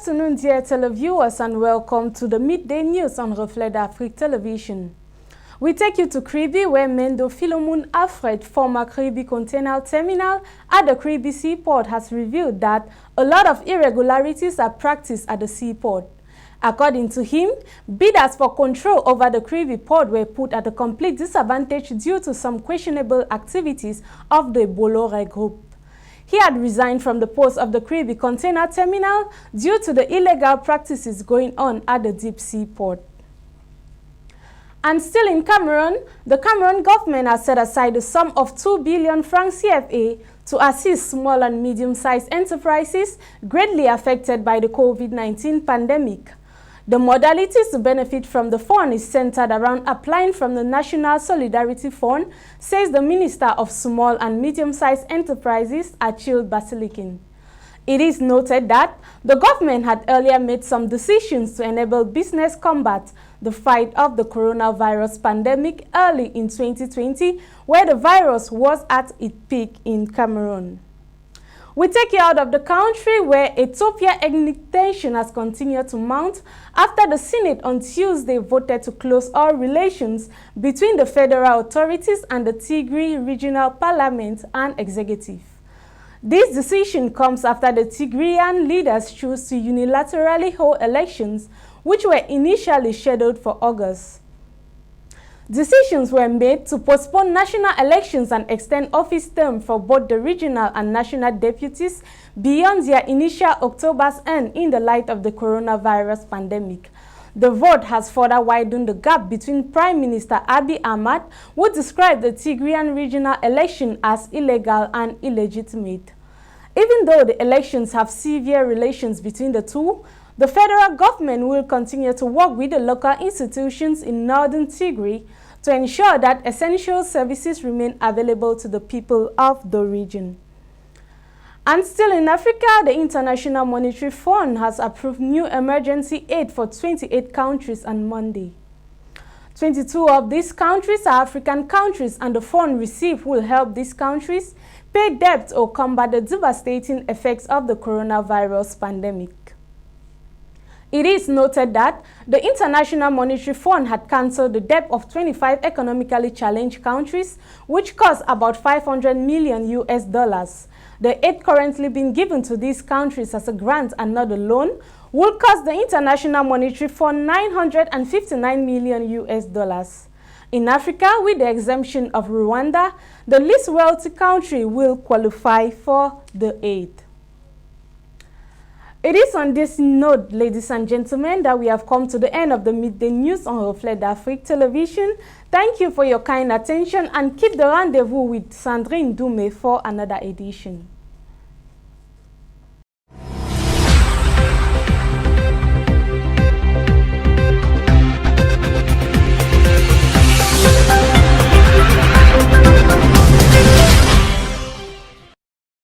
afternoon, dear televiewers, and welcome to the Midday News on Reflets Afrique Television. We take you to Kribi, where Mendo Philemon Alfred, former Kribi container terminal at the Kribi seaport, has revealed that a lot of irregularities are practiced at the seaport. According to him, bidders for control over the Kribi port were put at a complete disadvantage due to some questionable activities of the Bolloré Group. He had resigned from the post of the Kribi container terminal due to the illegal practices going on at the deep sea port. And still in Cameroon, the Cameroon government has set aside a sum of 2 billion francs CFA to assist small and medium-sized enterprises greatly affected by the COVID-19 pandemic. The modalities to benefit from the fund is centered around applying from the National Solidarity Fund, says the Minister of Small and Medium-Sized Enterprises, Achille Basilikin. It is noted that the government had earlier made some decisions to enable business combat the fight of the coronavirus pandemic early in 2020, where the virus was at its peak in Cameroon. We take you out of the country, where Ethiopia indignation has continued to mount after the Senate on Tuesday voted to close all relations between the federal authorities and the Tigray Regional Parliament and Executive. This decision comes after the Tigrayan leaders chose to unilaterally hold elections, which were initially scheduled for August. Decisions were made to postpone national elections and extend office term for both the regional and national deputies beyond their initial October's end in the light of the coronavirus pandemic. The vote has further widened the gap between Prime Minister Abiy Ahmed, who described the Tigrayan regional election as illegal and illegitimate. Even though the elections have severe relations between the two, the federal government will continue to work with the local institutions in northern Tigray to ensure that essential services remain available to the people of the region. And still in Africa, the International Monetary Fund has approved new emergency aid for 28 countries on Monday. 22 of these countries are African countries, and the fund received will help these countries pay debt or combat the devastating effects of the coronavirus pandemic. It is noted that the International Monetary Fund had cancelled the debt of 25 economically challenged countries, which cost about $500 million US. The aid currently being given to these countries as a grant and not a loan will cost the International Monetary Fund $959 million US. In Africa, with the exemption of Rwanda, the least wealthy country will qualify for the aid. It is on this note, ladies and gentlemen, that we have come to the end of the Midday News on Reflets Afrique Television. Thank you for your kind attention, and keep the rendezvous with Sandrine Doume for another edition.